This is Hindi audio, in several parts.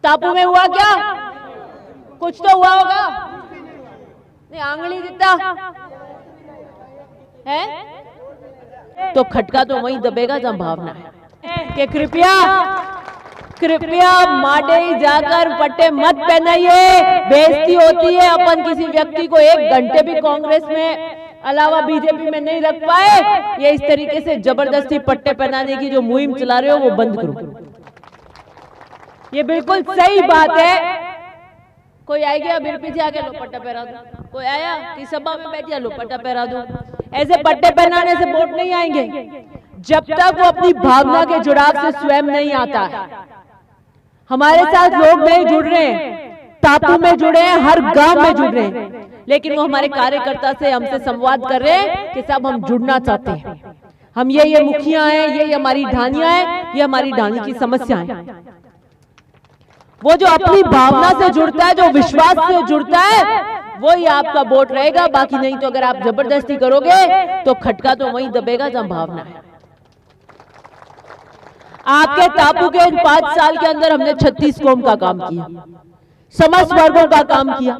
टापू में हुआ क्या? कुछ तो हुआ होगा, नहीं आंगली जितना है तो खटका तो वहीं दबेगा जहां भावना है कि कृपया माडे जाकर पट्टे मत पहनाइए, बेइज्जती होती है। अपन किसी व्यक्ति को 1 घंटे भी कांग्रेस में अलावा बीजेपी में नहीं रख पाए, ये इस तरीके से जबरदस्ती पट्टे पहनाने की जो मुहिम चला रहे हो वो बंद करो। ये बिल्कुल सही बात है। कोई आ गया मेरे पीछे आके लो पट्टा पहरा दो, कोई आया कि सभा में बैठ गया लो पट्टा पहरा दो। ऐसे पट्टे पहनाने से वोट नहीं आएंगे जब तक वो अपनी भावना के जुड़ाव से स्वयं नहीं आता है। हमारे साथ लोग नहीं जुड़ रहे हैं, टापू में जुड़े हैं, हर गांव में जुड़ रहे हैं, लेकिन वो हमारे कार्यकर्ता से हमसे संवाद कर रहे हैं कि साहब हम जुड़ना चाहते हैं, हम ये मुखिया हैं, ये हमारी ढानियां हैं, ये हमारी ढानी की समस्या है। वो जो अपनी भावना से जुड़ता है, जो विश्वास से जुड़ता है, वही आपका वोट रहेगा। बाकी नहीं तो अगर आप जबरदस्ती करोगे तो खटका तो वहीं दबेगा जहां भावना है। आपके टापू के 5 साल के अंदर हमने 36 कौम का काम किया, समस्त वर्गों का काम किया।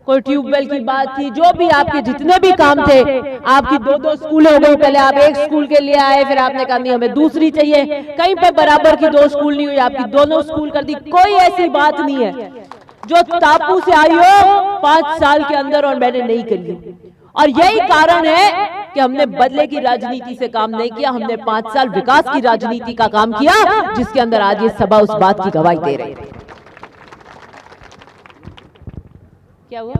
कोई ट्यूबवेल की बात थी, जो भी आपके जितने भी काम थे, आपकी 2-2 स्कूल हो गई। पहले आप 1 स्कूल के लिए आए, फिर आपने कहा नहीं हमें दूसरी चाहिए। कहीं पे बराबर की 2 स्कूल नहीं हुई, आपकी दोनों स्कूल कर दी। कोई ऐसी बात नहीं है जो टापू से आई हो 5 साल के अंदर और मैंने नहीं करी। और यही कारण है कि हमने बदले की राजनीति से काम नहीं किया, हमने 5 साल विकास की राजनीति का काम किया, जिसके अंदर आज ये सभा उस बात की गवाही दे रही है। क्या हुआ?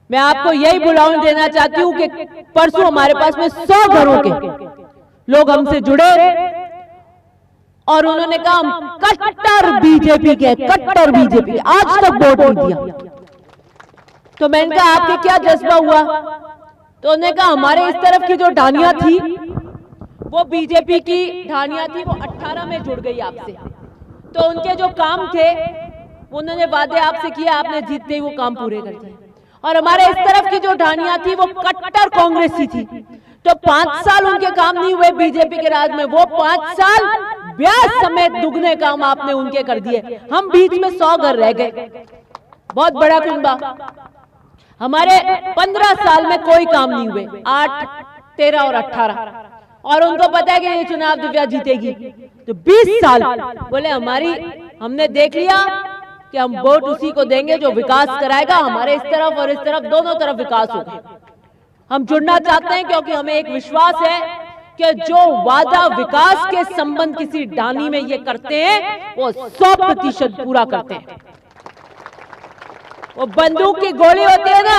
मैं आपको यही बुलावन देना चाहती हूं कि परसों हमारे पास में 100 घरों के लोग हमसे जुड़े और उन्होंने कहा हम कट्टर बीजेपी के, कट्टर बीजेपी, आज तक वोट नहीं दिया। तो मैंने कहा आपके क्या जज्बा हुआ? तो उन्होंने कहा हमारे इस तरफ की जो ढानियां थी वो बीजेपी की ढानियां थी, वो 18 में जुड़ गई आपसे। तो उनके जो काम थे उन्होंने वादे आपसे किया, आपने जीतते ही वो काम पूरे कर दिए। और हमारे इस तरफ की जो ढानियां थी वो कट्टर कांग्रेसी थी। तो 5 साल उनके काम नहीं हुए बीजेपी के राज में, वो 5 साल ब्याज समेत दुगने काम आपने उनके कर दिए। हम बीच में 100 घर रह गए, बहुत बड़ा कुंबा। हमारे 15 साल में कोई काम नहीं हुए, 8, 13 और 18, और उनको पता है कि ये चुनाव दिव्या जीतेगी। तो 20 साल बोले हमने देख लिया कि हम वोट उसी को देंगे जो विकास कराएगा। हमारे इस तरफ और इस तरफ दोनों तरफ विकास होगा। हम जुड़ना चाहते हैं क्योंकि हमें एक विश्वास है कि जो वादा विकास के संबंध किसी ढानी में ये करते हैं वो 100% पूरा करते हैं। वो बंदूक की गोली होती है ना,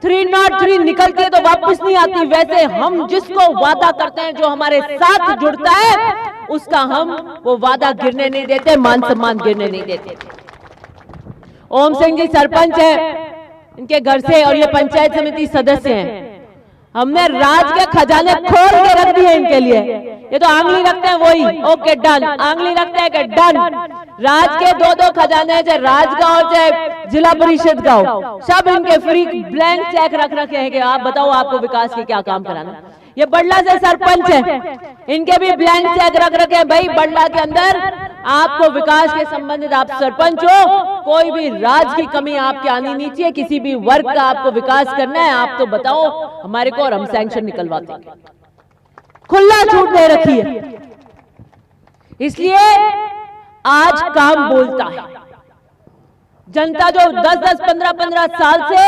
303 निकलती है तो वापस नहीं आती, वैसे हम जिसको वादा करते हैं, जो हमारे साथ जुड़ता है, उसका हम वो वादा गिरने नहीं देते, मान सम्मान गिरने नहीं देते। ओम सिंह जी सरपंच है इनके घर से और ये पंचायत समिति सदस्य हैं। हमने राज के खजाने खोल के रख दिए इनके लिए। ये तो आंगली रखते हैं वही, ओके डन, आंगली रखते हैं कि डन। राज के 2-2 खजाने, चाहे राजगांव चाहे जिला परिषद गांव, सब इनके फ्री ब्लैंक चेक रख रखे हैं कि आप बताओ आपको विकास के क्या काम कराना। ये बड़ला से सरपंच है, इनके भी ब्लैंक चेक रख रखे हैं, भाई बड़ला के अंदर आपको विकास के संबंधित आप सरपंच हो, कोई भी राज की कमी आपके आनी नहीं चाहिए, किसी भी वर्ग का आपको विकास करना है आप तो बताओ हमारे को और हम सैंक्शन निकलवाते हैं। खुला छूट दे रखी है, इसलिए आज काम बोलता है। जनता जो 10-10, 15-15 साल से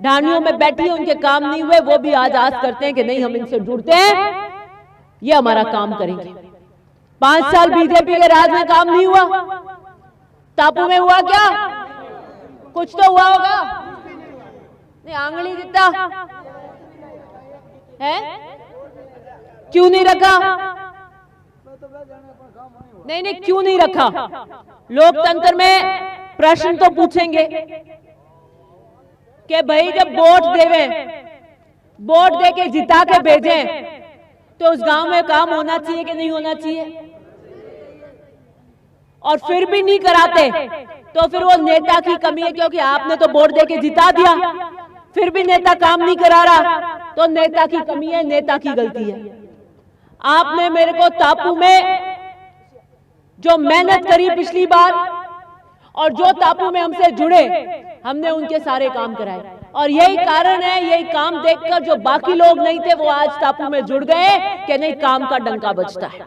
ढानियों में बैठी है, उनके काम नहीं हुए, वो भी आज आस करते हैं कि नहीं हम इनसे जुड़ते हैं, ये हमारा काम करेंगे। 5 साल बीजेपी के राज में काम नहीं हुआ, टापू में हुआ क्या? कुछ तो हुआ होगा, नहीं आंगली जितना है, क्यों नहीं रखा? नहीं क्यों नहीं रखा? लोकतंत्र में प्रश्न तो पूछेंगे कि भाई जब वोट देवे, वोट दे के जिता के भेजें, तो उस गांव में काम होना चाहिए कि नहीं होना चाहिए? और फिर भी नहीं कराते तो फिर वो नेता की कमी है, क्योंकि आपने तो वोट दे के जिता दिया, फिर भी नेता काम नहीं करा रहा तो नेता की कमी है, नेता की गलती है। आपने मेरे को टापू में जो मेहनत करी पिछली बार और जो टापू में हमसे जुड़े, हमने उनके सारे काम कराए। और यही कारण है, यही काम देखकर जो बाकी लोग नहीं थे वो आज टापू में जुड़ गए कि नहीं काम का डंका बजता है।